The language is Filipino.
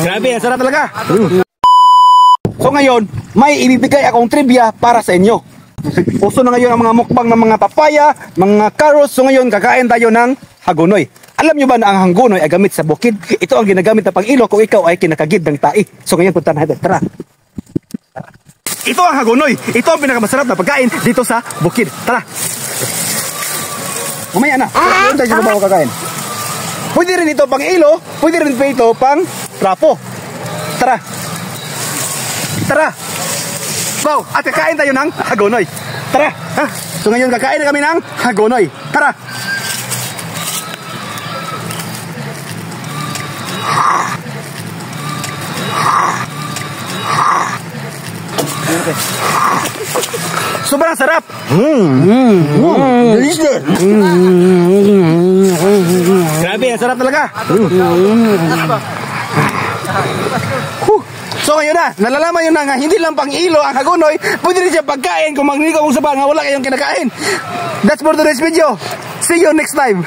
Grabe, sarap talaga. So ngayon, may ibibigay akong trivia para sa inyo. Uso na ngayon ang mga mukbang ng mga papaya, mga carrots. So ngayon, kakain tayo ng hagonoy. Alam nyo ba na ang hagonoy ay gamit sa bukid? Ito ang ginagamit na pang-ilo kung ikaw ay kinakagid ng tai. So ngayon, punta na natin. Tara. Ito ang hagonoy. Ito ang pinakamasarap na pagkain dito sa bukid. Tara. Mamaya na. Ngayon tayo sa babaw kakain. Pwede rin ito pang-ilo, pwede rin pa ito pang trapo. Tara. Tara. Wow, at kakain tayo ng hagonoy. Tara. Ha? So ngayon kakain na kami ng hagonoy. Tara. Sobrang sarap. Delicious. Grabe, sarap talaga. So ngayon na, nalalaman nyo na nga hindi lang pang ilo ang hagonoy, pwede rin siya pagkain kung magnigo kung sa nga wala kayong kinakain. That's for today's video. See you next time.